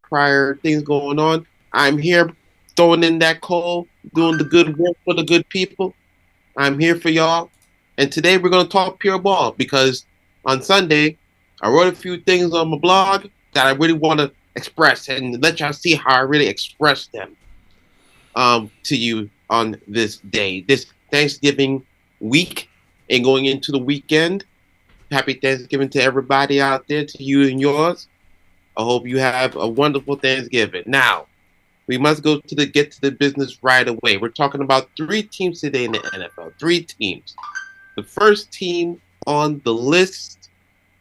prior things going on. I'm here throwing in that coal, doing the good work for the good people. I'm here for y'all. And today we're going to talk pure ball because on Sunday, I wrote a few things on my blog that I really want to express and let y'all see how I really express them to you on this day, this Thanksgiving week and going into the weekend. Happy Thanksgiving to everybody out there, to you and yours. I hope you have a wonderful Thanksgiving. Now, we must get to the business right away. We're talking about three teams today in the NFL. Three teams. The first team on the list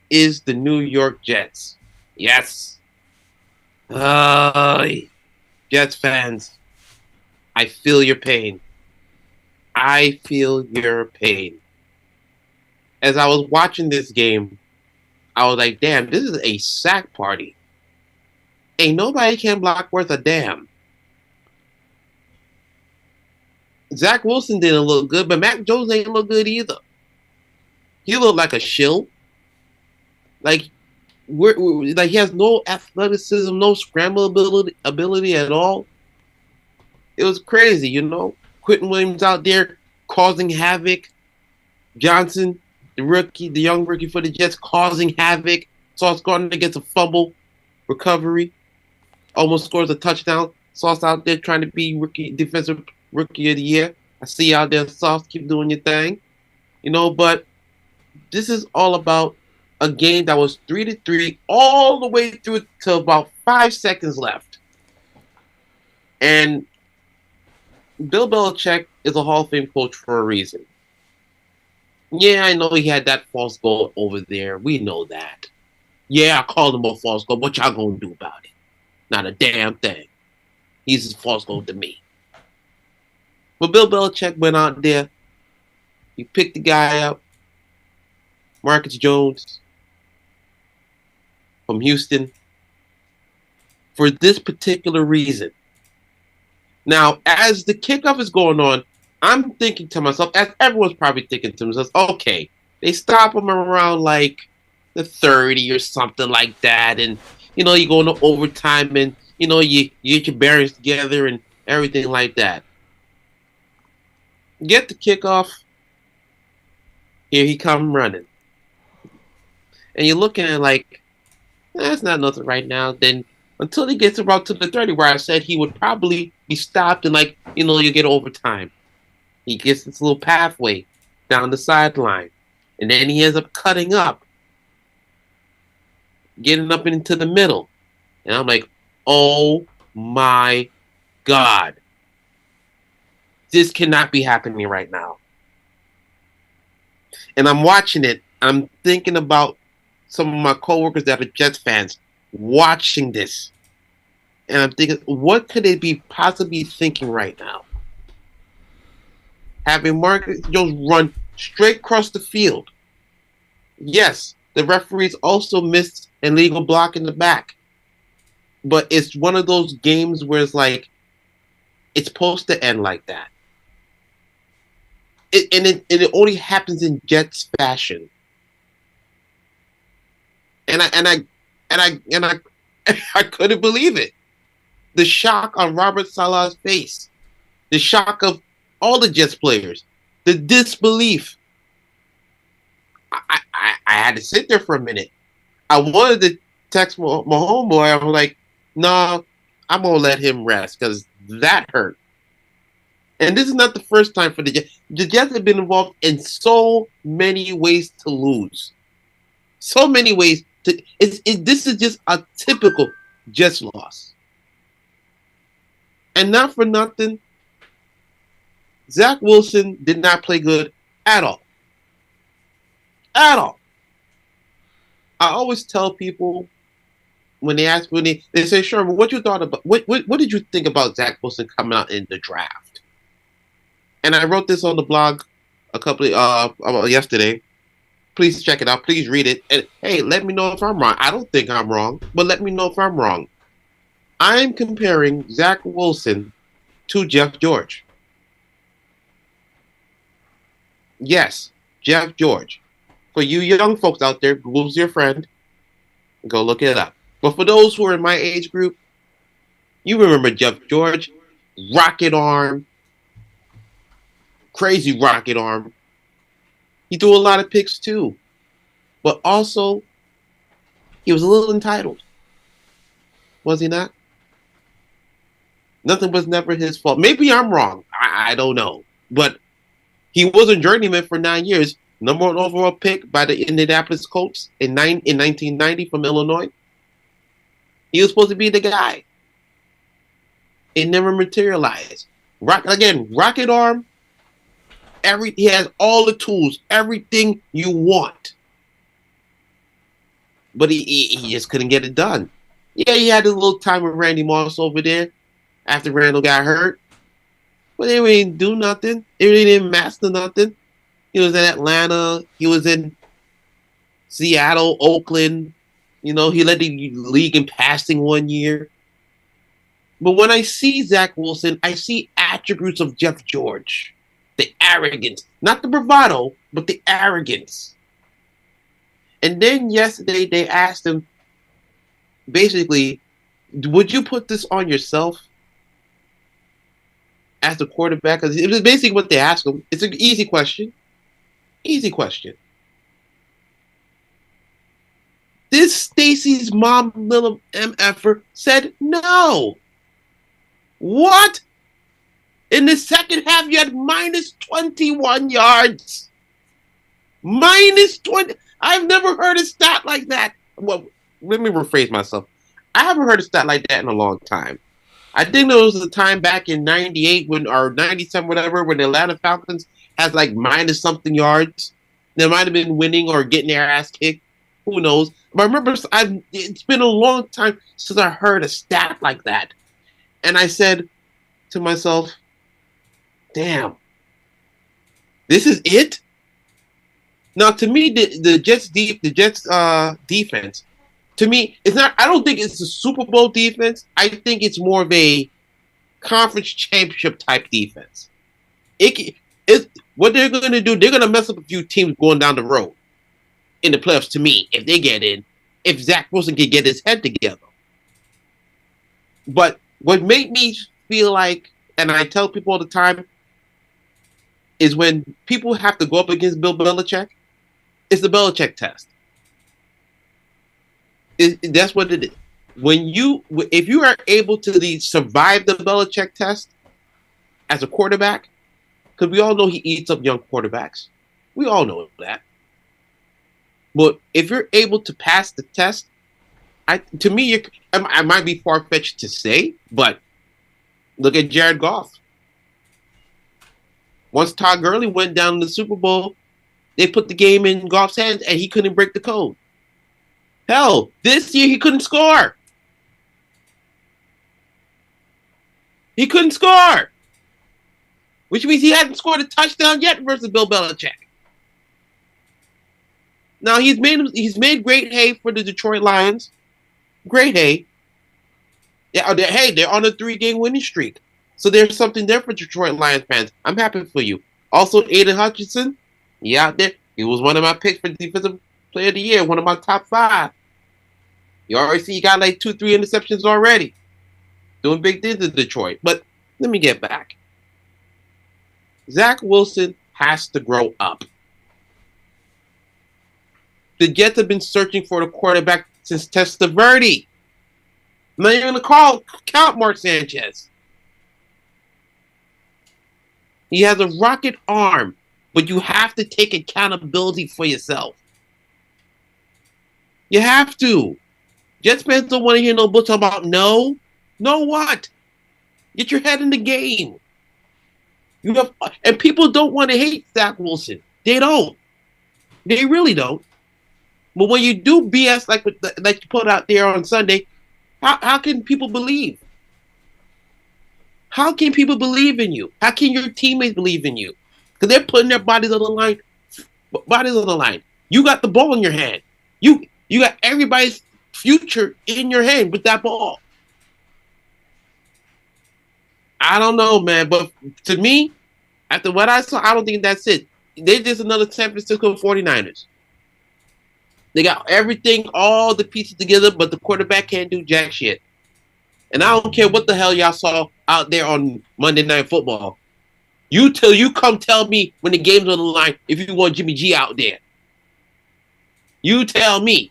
is the New York Jets. Yes. Jets fans, I feel your pain. I feel your pain. As I was watching this game, I was like, damn, this is a sack party. Ain't nobody can block worth a damn. Zach Wilson didn't look good, but Mac Jones ain't look good either. He looked like a shill. Like, like he has no athleticism, no scramble ability at all. It was crazy, you know. Quentin Williams out there causing havoc. Johnson, the young rookie for the Jets, causing havoc. Sauce Gardner gets a fumble recovery, almost scores a touchdown. Sauce out there trying to be defensive rookie of the year. I see you out there, Sauce. Keep doing your thing, you know. But this is all about a game that was 3-3 all the way through to about 5 seconds left, and Bill Belichick is a Hall of Fame coach for a reason. Yeah, I know he had that false goal over there. We know that. Yeah, I called him a false goal. What y'all gonna do about it? Not a damn thing. He's a false goal to me. But Bill Belichick went out there. He picked the guy up, Marcus Jones from Houston, for this particular reason. Now, as the kickoff is going on, I'm thinking to myself, as everyone's probably thinking to themselves, okay, they stop him around like the 30 or something like that, and you know, you go into overtime, and you know, you get your bearings together and everything like that. Get the kickoff. Here he come running, and you're looking at like, that's not nothing right now. Then until he gets around to the 30, where I said he would probably be stopped, and like, you know, you get overtime. He gets this little pathway down the sideline, and then he ends up cutting up, getting up into the middle. And I'm like, oh my God. This cannot be happening right now. And I'm watching it. I'm thinking about some of my coworkers that are Jets fans watching this. And I'm thinking, what could they be possibly thinking right now? Having Marcus Jones run straight across the field. Yes, the referees also missed an illegal block in the back. But it's one of those games where it's like, it's supposed to end like that. It only happens in Jets fashion. And I couldn't believe it. The shock on Robert Saleh's face. The shock of all the Jets players. The disbelief. I had to sit there for a minute. I wanted to text my homeboy. I was like, no, I'm going to let him rest because that hurt. And this is not the first time for the Jets. The Jets have been involved in so many ways to lose. So many ways to. This is just a typical Jets loss. And not for nothing, Zach Wilson did not play good at all. At all. I always tell people when they ask me, they say, Sherman, what you thought about what did you think about Zach Wilson coming out in the draft? And I wrote this on the blog a couple of yesterday. Please check it out. Please read it. And hey, let me know if I'm wrong. I don't think I'm wrong, but let me know if I'm wrong. I'm comparing Zach Wilson to Jeff George. Yes, Jeff George. For you young folks out there, Google's your friend. Go look it up. But for those who are in my age group, You remember Jeff George, rocket arm, crazy rocket arm. He threw a lot of picks too, but also he was a little entitled, was he not? Nothing was never his fault. Maybe I'm wrong. I don't know, but he was a journeyman for 9 years. Number one overall pick by the Indianapolis Colts in 1990 from Illinois. He was supposed to be the guy. It never materialized. Rocket arm. He has all the tools, everything you want, but he just couldn't get it done. Yeah, he had a little time with Randy Moss over there after Randall got hurt, but they really didn't do nothing. They really didn't master nothing. He was in Atlanta. He was in Seattle, Oakland. He led the league in passing 1 year. But when I see Zach Wilson, I see attributes of Jeff George. The arrogance. Not the bravado, but the arrogance. And then yesterday they asked him, basically, would you put this on yourself as the quarterback? Because it was basically what they asked him. It's an easy question. Easy question. This Stacy's mom, little MFer, said no. What? In the second half, you had minus 21 yards. Minus 20. I've never heard a stat like that. Well, let me rephrase myself. I haven't heard a stat like that in a long time. I think there was a time back in 98 or 97, whatever, when the Atlanta Falcons has like minus something yards. They might have been winning or getting their ass kicked. Who knows? But I remember it's been a long time since I heard a stat like that. And I said to myself, damn, this is it? Now, to me, the Jets defense, to me, it's not. I don't think it's a Super Bowl defense. I think it's more of a conference championship type defense. What they're going to do, they're going to mess up a few teams going down the road in the playoffs. To me, if they get in, if Zach Wilson can get his head together. But what made me feel like, and I tell people all the time, is when people have to go up against Bill Belichick, it's the Belichick test. That's what it is. If you are able to survive the Belichick test as a quarterback, because we all know he eats up young quarterbacks. We all know that. But if you're able to pass the test, to me, I might be far-fetched to say, but look at Jared Goff. Once Todd Gurley went down in the Super Bowl, they put the game in Goff's hands, and he couldn't break the code. Hell, this year he couldn't score. He couldn't score, which means he hadn't scored a touchdown yet versus Bill Belichick. Now he's made great hay for the Detroit Lions. Great hay. Yeah, they're on a 3-game winning streak. So there's something there for Detroit Lions fans. I'm happy for you. Also, Aiden Hutchinson, out there. He was one of my picks for Defensive Player of the Year, one of my top 5. You already see he got like 2-3 interceptions already. Doing big things in Detroit. But let me get back. Zach Wilson has to grow up. The Jets have been searching for the quarterback since Testaverde. I'm not even going to count Mark Sanchez. He has a rocket arm, but you have to take accountability for yourself. You have to. Jets fans don't want to hear no bullshit about no. No what? Get your head in the game. And people don't want to hate Zach Wilson. They don't. They really don't. But when you do BS like you put out there on Sunday, how can people believe? How can people believe in you? How can your teammates believe in you? Because they're putting their bodies on the line. Bodies on the line. You got the ball in your hand. You got everybody's future in your hand with that ball. I don't know, man. But to me, after what I saw, I don't think that's it. They're just another San Francisco 49ers. They got everything, all the pieces together, but the quarterback can't do jack shit. And I don't care what the hell y'all saw out there on Monday Night Football. You come tell me when the game's on the line if you want Jimmy G out there. You tell me.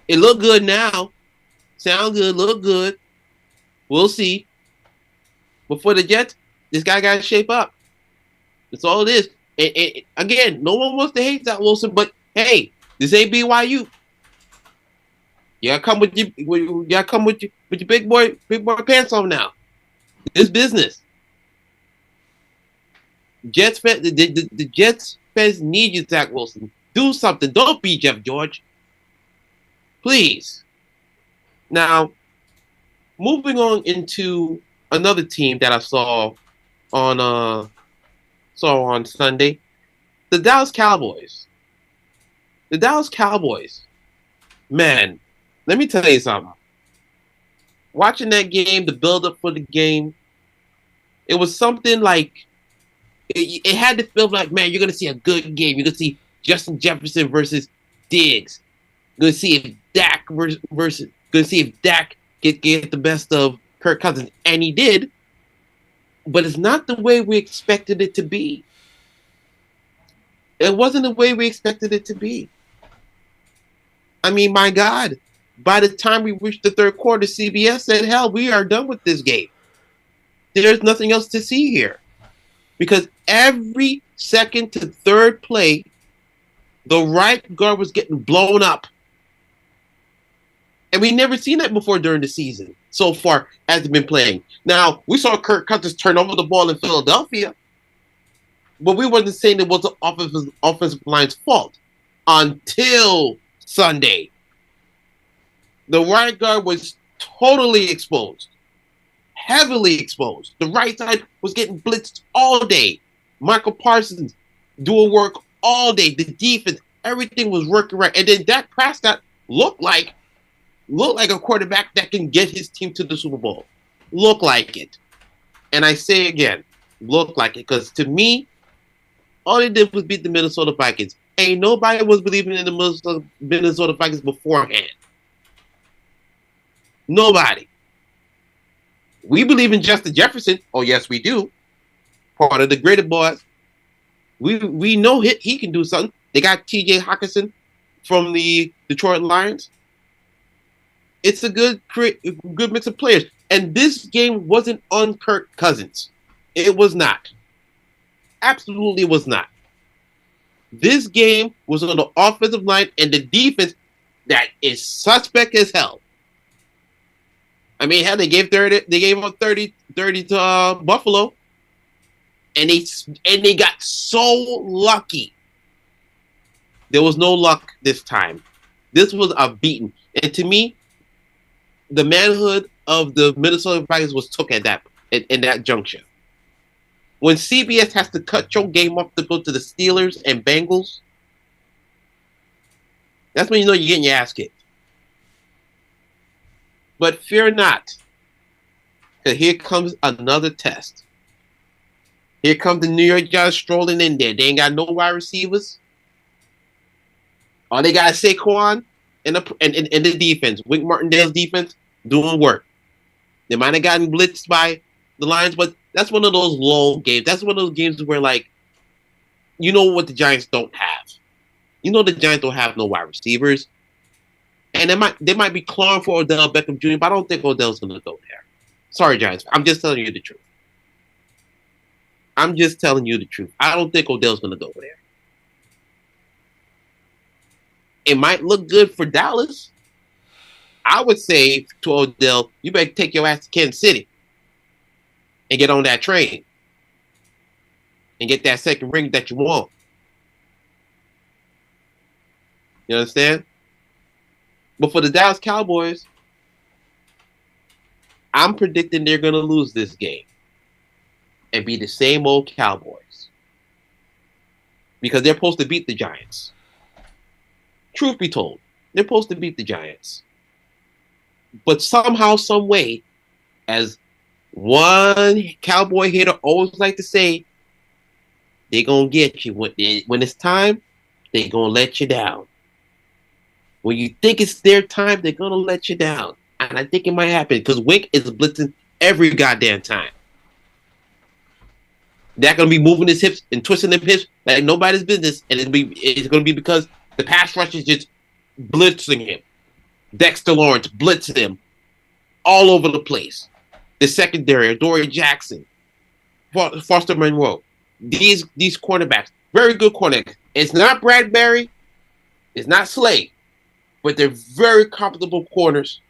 It look good now. Sound good, look good. We'll see. But for the Jets, this guy got to shape up. That's all it is. And again, no one wants to hate Zach Wilson, but hey, this ain't BYU. You gotta come with your big boy pants on now. This business. The Jets fans need you, Zach Wilson. Do something. Don't be Jeff George. Please. Now, moving on into another team that I saw on Sunday, the Dallas Cowboys. The Dallas Cowboys. Man, let me tell you something. Watching that game, the build-up for the game, it was something like it had to feel like, man, you're gonna see a good game. You're gonna see Justin Jefferson versus Diggs. You're gonna see if Dak get the best of Kirk Cousins, and he did. But it's not the way we expected it to be. It wasn't the way we expected it to be. I mean, my God, by the time we reached the third quarter, CBS said, hell, we are done with this game. There's nothing else to see here. Because every second to third play, the right guard was getting blown up. And we never seen that before during the season so far as they've been playing. Now, we saw Kirk Cousins turn over the ball in Philadelphia, but we wasn't saying it was the offensive line's fault until Sunday. The right guard was totally exposed, heavily exposed. The right side was getting blitzed all day. Michael Parsons doing work all day. The defense, everything was working right. And then Dak Prescott looked like a quarterback that can get his team to the Super Bowl. Look like it. And I say again, look like it. Because to me, all they did was beat the Minnesota Vikings. Ain't nobody was believing in the Minnesota Vikings beforehand. Nobody. We believe in Justin Jefferson. Oh, yes, we do. Part of the graded boys. We know he can do something. They got T.J. Hockenson from the Detroit Lions. It's a good mix of players. And this game wasn't on Kirk Cousins. It was not. Absolutely was not. This game was on the offensive line and the defense that is suspect as hell. I mean, hell, they gave up 30 to Buffalo. And they got so lucky. There was no luck this time. This was a beating. And to me, the manhood of the Minnesota Vikings was took in that juncture. When CBS has to cut your game off to go to the Steelers and Bengals, that's when you know you're getting your ass kicked. But fear not, because here comes another test. Here comes the New York Giants strolling in there. They ain't got no wide receivers. All they got is Saquon and the defense. Wink Martindale's defense doing work. They might have gotten blitzed by the Lions, but that's one of those low games. That's one of those games where, like, you know what the Giants don't have. You know the Giants don't have no wide receivers. And they might be clawing for Odell Beckham Jr., but I don't think Odell's going to go there. Sorry, Giants. I'm just telling you the truth. I don't think Odell's going to go there. It might look good for Dallas. I would say to Odell, you better take your ass to Kansas City and get on that train and get that second ring that you want. You understand? But for the Dallas Cowboys, I'm predicting they're going to lose this game and be the same old Cowboys because they're supposed to beat the Giants. Truth be told, they're supposed to beat the Giants. But somehow, some way, as one Cowboy hater always like to say, they're going to get you. When it's time, they're going to let you down. When you think it's their time, they're going to let you down. And I think it might happen because Wink is blitzing every goddamn time. They're gonna be moving his hips and twisting them hips like nobody's business, and it's gonna be because the pass rush is just blitzing him. Dexter Lawrence blitzing him all over the place. The secondary, Adoree Jackson, Foster Monroe. These cornerbacks, very good cornerbacks. It's not Bradbury, it's not Slay, but they're very comfortable corners.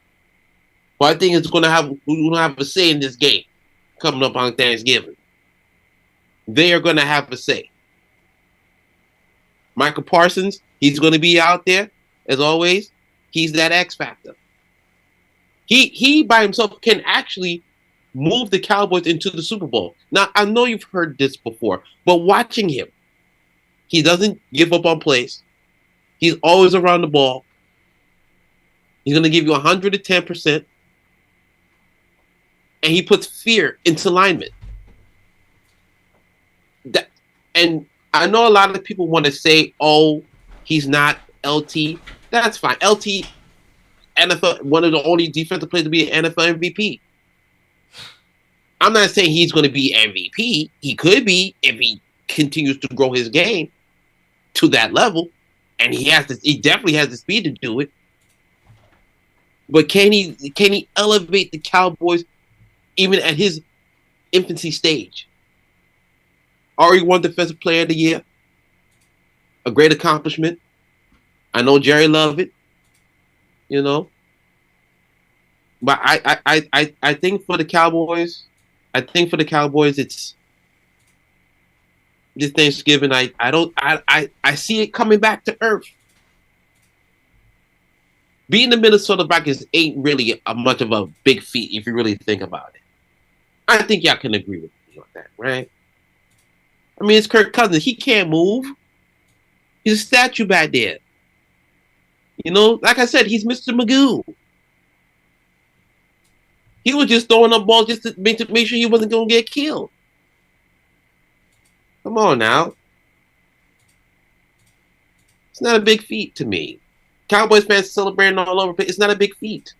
But I think we're gonna have a say in this game coming up on Thanksgiving. They are gonna have a say. Michael Parsons, he's gonna be out there as always. He's that X factor. He by himself can actually move the Cowboys into the Super Bowl. Now I know you've heard this before, but watching him, he doesn't give up on plays. He's always around the ball. He's going to give you 110%. And he puts fear into linemen. And I know a lot of people want to say, oh, he's not LT. That's fine. LT, NFL, one of the only defensive players to be an NFL MVP. I'm not saying he's going to be MVP. He could be if he continues to grow his game to that level. And he definitely has the speed to do it. But can he elevate the Cowboys even at his infancy stage? Already won Defensive Player of the Year. A great accomplishment. I know Jerry loved it. You know. But I think for the Cowboys, it's this Thanksgiving. I see it coming back to earth. Beating the Minnesota Vikings ain't really much of a big feat if you really think about it. I think y'all can agree with me on that, right? I mean, it's Kirk Cousins. He can't move. He's a statue back there. You know, like I said, he's Mr. Magoo. He was just throwing up balls just to make sure he wasn't going to get killed. Come on now. It's not a big feat to me. Cowboys fans celebrating all over. It's not a big feat.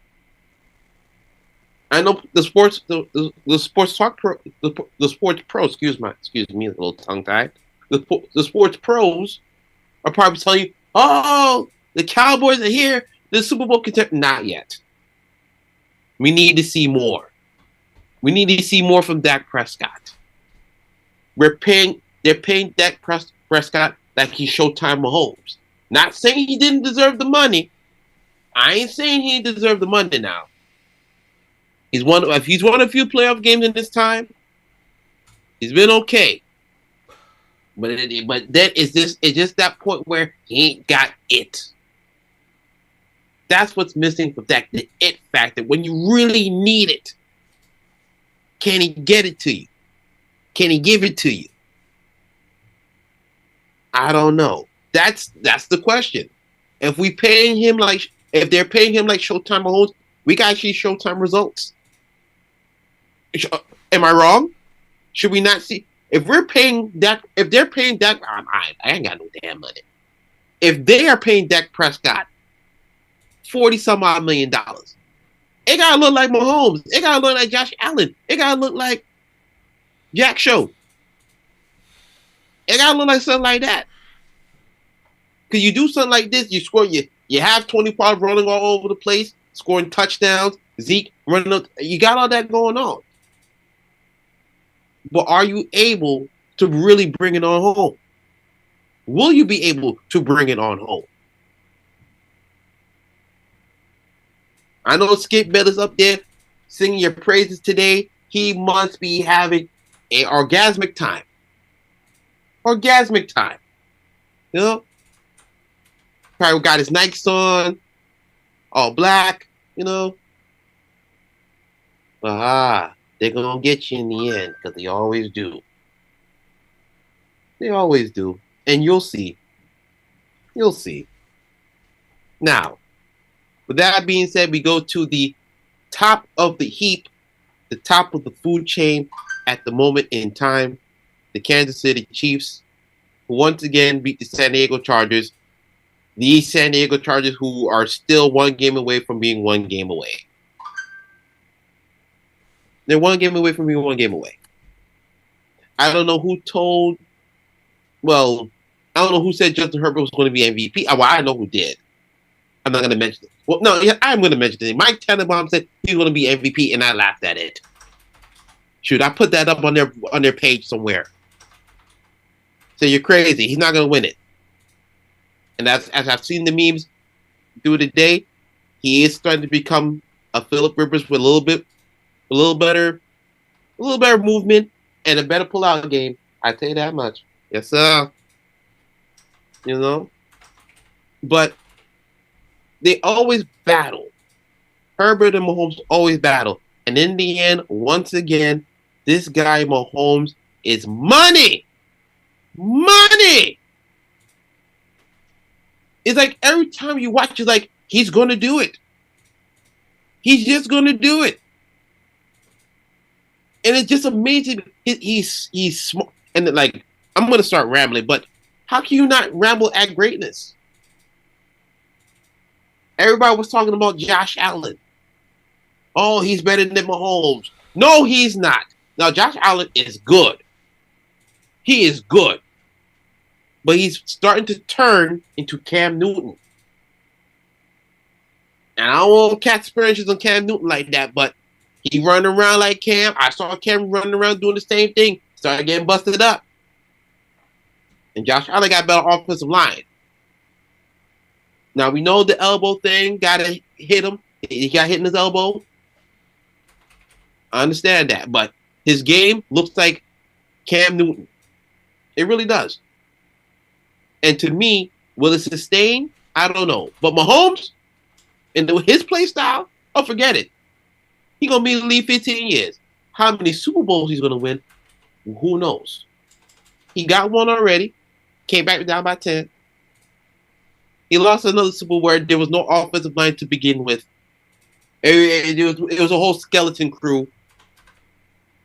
I know the sports talk pro, the sports pros. Excuse me, a little tongue tied. The sports pros are probably telling you, "Oh, the Cowboys are here. The Super Bowl contender." Not yet. We need to see more. We need to see more from Dak Prescott. They're paying Dak Prescott like he's Showtime Mahomes. Not saying he didn't deserve the money. I ain't saying he didn't deserve the money now. If he's won a few playoff games in this time, he's been okay. But then it's just that point where he ain't got it. That's what's missing from Dak, the it factor. When you really need it, can he get it to you? Can he give it to you? I don't know. That's the question. If they're paying him like Showtime Mahomes, we got to see Showtime results. Am I wrong? Should we not see? If they're paying Dak, I ain't got no damn money. If they are paying Dak Prescott $40-some-odd million, it gotta look like Mahomes. It gotta look like Josh Allen. It gotta look like Jack Show. It gotta look like something like that. Because you do something like this, you have 25 running all over the place, scoring touchdowns, Zeke running up. You got all that going on. But are you able to really bring it on home? Will you be able to bring it on home? I know Skip Bayless up there singing your praises today. He must be having an orgasmic time. Orgasmic time. You know? Probably got his Nikes on, all black, you know. They're going to get you in the end because they always do. They always do. And you'll see. You'll see. Now, with that being said, we go to the top of the heap, the top of the food chain at the moment in time. The Kansas City Chiefs, who once again beat the San Diego Chargers. The San Diego Chargers, who are still one game away from being one game away. They're one game away from being one game away. I don't know who told. Well, I don't know who said Justin Herbert was going to be MVP. Well, I know who did. I'm not going to mention it. Well, no, yeah, I'm going to mention it. Mike Tannenbaum said he's going to be MVP, and I laughed at it. Shoot, I put that up on their page somewhere. So you're crazy. He's not going to win it. And as I've seen the memes through the day, he is starting to become a Phillip Rivers with a little better movement and a better pull-out game. I tell you that much. Yes, sir. You know? But they always battle. Herbert and Mahomes always battle. And in the end, once again, this guy Mahomes is money. Money! It's like every time you watch, you're like, he's going to do it. He's just going to do it. And it's just amazing. He's smart. And like, I'm going to start rambling, but how can you not ramble at greatness? Everybody was talking about Josh Allen. Oh, he's better than Mahomes. No, he's not. Now, Josh Allen is good. He is good. But he's starting to turn into Cam Newton. And I don't want cat experiences on Cam Newton like that, but he running around like Cam. I saw Cam running around doing the same thing. Started getting busted up. And Josh Allen got better offensive line. Now, we know the elbow thing got to hit him. He got hit in his elbow. I understand that. But his game looks like Cam Newton. It really does. And to me, will it sustain? I don't know. But Mahomes, and his play style, oh, forget it. He's going to be in the league 15 years. How many Super Bowls he's going to win, who knows? He got one already. Came back down by 10. He lost another Super Bowl where there was no offensive line to begin with. It was a whole skeleton crew,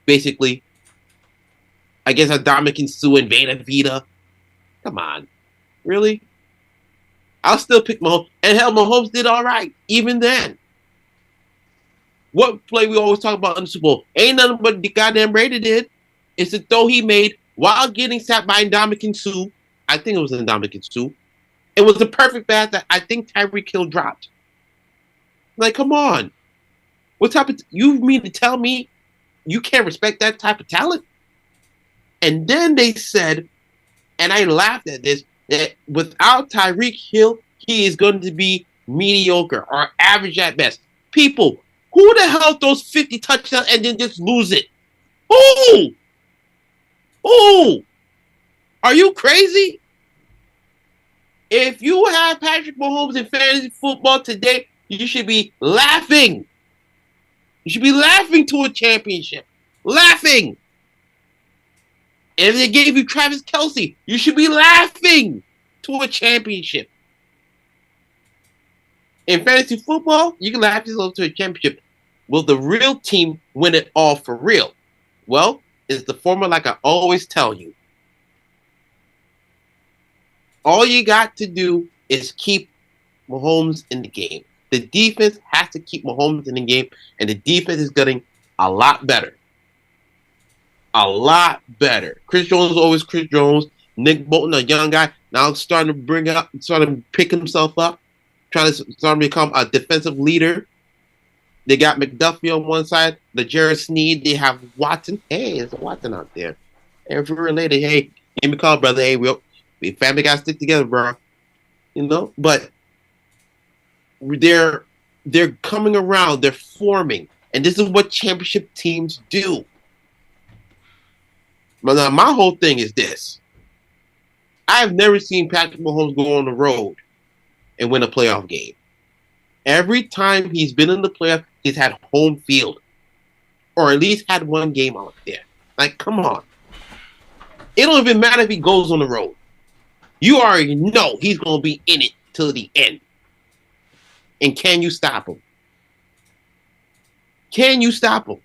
basically. I guess Dominican Sue and Veda Vita. Come on. Really? I'll still pick Mahomes. And hell, Mahomes did all right, even then. What play we always talk about in the Super Bowl? Ain't nothing but the goddamn Brady did. It's the throw he made while getting sacked by Dominican Sue. I think it was Dominican Sue. It was the perfect pass that I think Tyreek Hill dropped. Like, come on. What type of... You mean to tell me you can't respect that type of talent? And then they said, and I laughed at this, that without Tyreek Hill, he is going to be mediocre or average at best. People, who the hell throws 50 touchdowns and then just lose it? Who? Who? Are you crazy? If you have Patrick Mahomes in fantasy football today, you should be laughing. You should be laughing to a championship. Laughing. If they gave you Travis Kelce, you should be laughing to a championship. In fantasy football, you can laugh yourself to a championship. Will the real team win it all for real? Well, it's the formula like I always tell you. All you got to do is keep Mahomes in the game. The defense has to keep Mahomes in the game, and the defense is getting a lot better. A lot better. Chris Jones is always Chris Jones. Nick Bolton, a young guy, now starting to pick himself up, trying to become a defensive leader. They got McDuffie on one side, the Jared Sneed. They have Watson. Hey, there's a Watson out there. And if we're related, hey, give me a call, brother. Hey, we family got to stick together, bro. You know, but they're coming around. They're forming, and this is what championship teams do. But now my whole thing is this. I've never seen Patrick Mahomes go on the road and win a playoff game. Every time he's been in the playoff, he's had home field. Or at least had one game out there. Like, come on. It don't even matter if he goes on the road. You already know he's going to be in it till the end. And can you stop him? Can you stop him?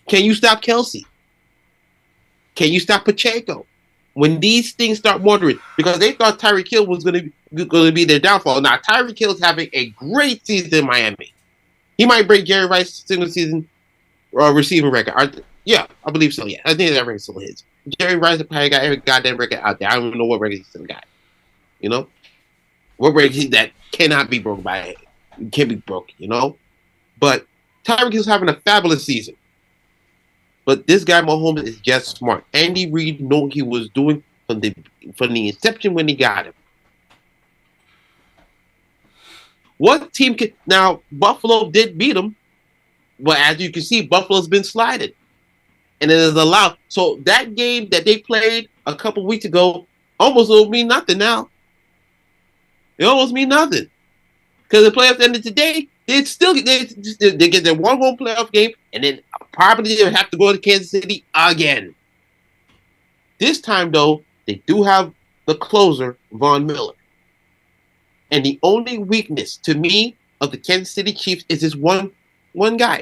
Can you stop Kelce? Can you stop Pacheco? When these things start wondering, because they thought Tyreek Hill was going to be their downfall. Now, Tyreek Hill's having a great season in Miami. He might break Jerry Rice's single season receiving record. Yeah, I believe so. Yeah, I think that record's still his. Jerry Rice probably got every goddamn record out there. I don't even know what record he still got. You know, what record that cannot be broken by can be broken. You know, but Tyreek is having a fabulous season. But this guy Mahomes is just smart. Andy Reid knew what he was doing from the inception when he got him. What team can now? Buffalo did beat him, but as you can see, Buffalo's been slided, and it is allowed. So that game that they played a couple weeks ago almost will mean nothing now. It almost mean nothing because the playoffs ended today. They get their one home playoff game, and then probably they have to go to Kansas City again. This time, though, they do have the closer, Von Miller. And the only weakness to me of the Kansas City Chiefs is this one guy,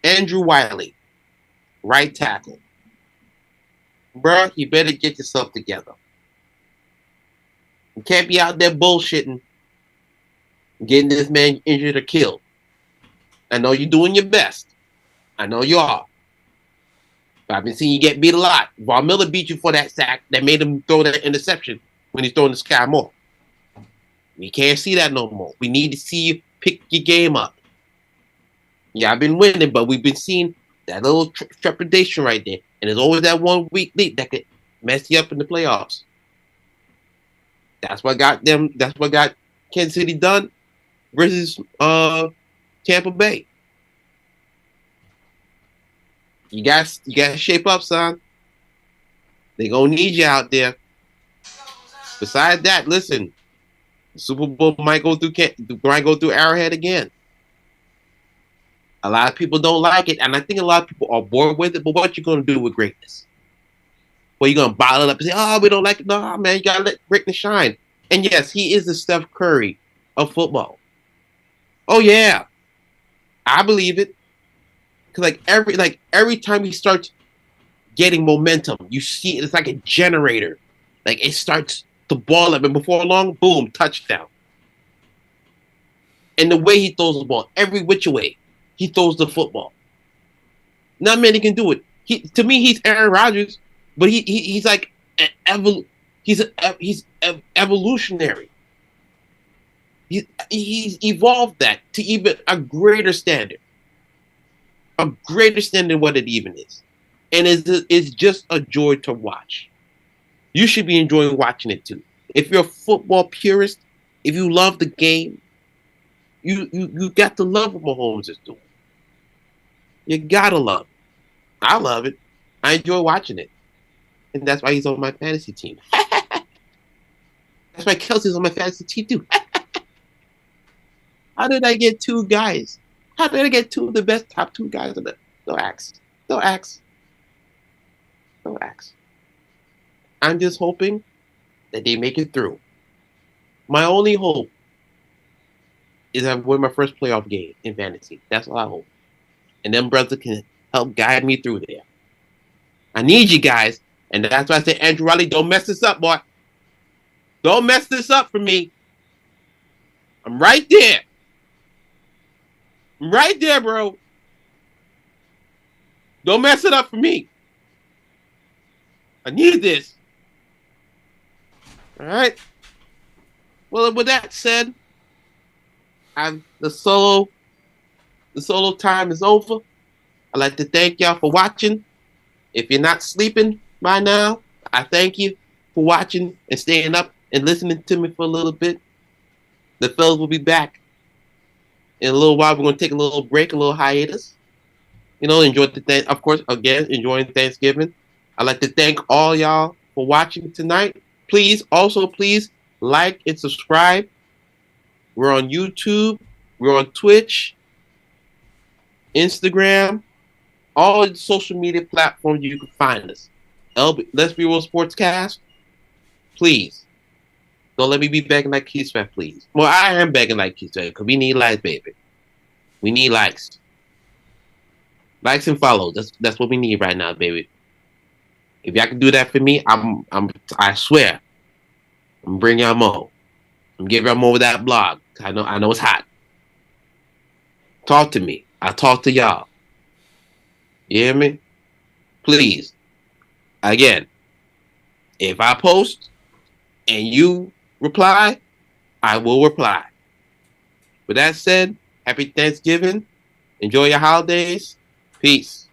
Andrew Wiley, right tackle. Bruh, you better get yourself together. You can't be out there bullshitting, getting this man injured or killed. I know you're doing your best. I know you are. But I've been seeing you get beat a lot. Von Miller beat you for that sack that made him throw that interception when he's throwing the Sky Moore. We can't see that no more. We need to see you pick your game up. Yeah, I've been winning, but we've been seeing that little trepidation right there. And there's always that one weak lead that could mess you up in the playoffs. That's what got them. That's what got Kansas City done versus Tampa Bay. You got to shape up, son. They gonna need you out there. Besides that, listen, the Super Bowl might go through Arrowhead again. A lot of people don't like it, and I think a lot of people are bored with it. But what you gonna do with greatness? Well, you're gonna bottle it up and say, "Oh, we don't like it." No, man, you gotta let greatness shine. And yes, he is the Steph Curry of football. Oh yeah, I believe it. Cause every time he starts getting momentum, you see it's like a generator. Like it starts to ball up, and before long, boom, touchdown. And the way he throws the ball, every which way he throws the football. Not many can do it. To me, he's Aaron Rodgers, but he's like he's evolutionary. He's evolved that to even a greater standard. A greater standard than what it even is. And it's just a joy to watch. You should be enjoying watching it too. If you're a football purist, if you love the game, you got to love what Mahomes is doing. You gotta love it. I love it. I enjoy watching it. And that's why he's on my fantasy team. That's why Kelsey's on my fantasy team too. How did I get two guys? How did I get two of the best top two guys on the Don't ask. Don't ask. Don't ask. I'm just hoping that they make it through. My only hope is I win my first playoff game in fantasy. That's all I hope. And them brothers can help guide me through there. I need you guys. And that's why I say, Andrew Riley, don't mess this up, boy. Don't mess this up for me. I'm right there. I'm right there, bro. Don't mess it up for me. I need this. All right. Well, with that said, the solo time is over. I'd like to thank y'all for watching. If you're not sleeping by now, I thank you for watching and staying up and listening to me for a little bit. The fellas will be back in a little while. We're going to take a little break, a little hiatus. Enjoy of course, again, enjoying Thanksgiving. I'd like to thank all y'all for watching tonight. Please like and subscribe. We're on YouTube. We're on Twitch, Instagram, all the social media platforms you can find us. Let's Be Real Sportscast. Please, don't let me be begging like Keith Sweat, please. Well, I am begging like Keith Sweat because we need likes, baby. We need likes. Likes and follows. That's what we need right now, baby. If y'all can do that for me, I swear, I'm gonna bring y'all more. I'm gonna give y'all more of that blog. I know it's hot. Talk to me. I'll talk to y'all. You hear me? Please. Again, if I post and you reply, I will reply. With that said, happy Thanksgiving. Enjoy your holidays. Peace.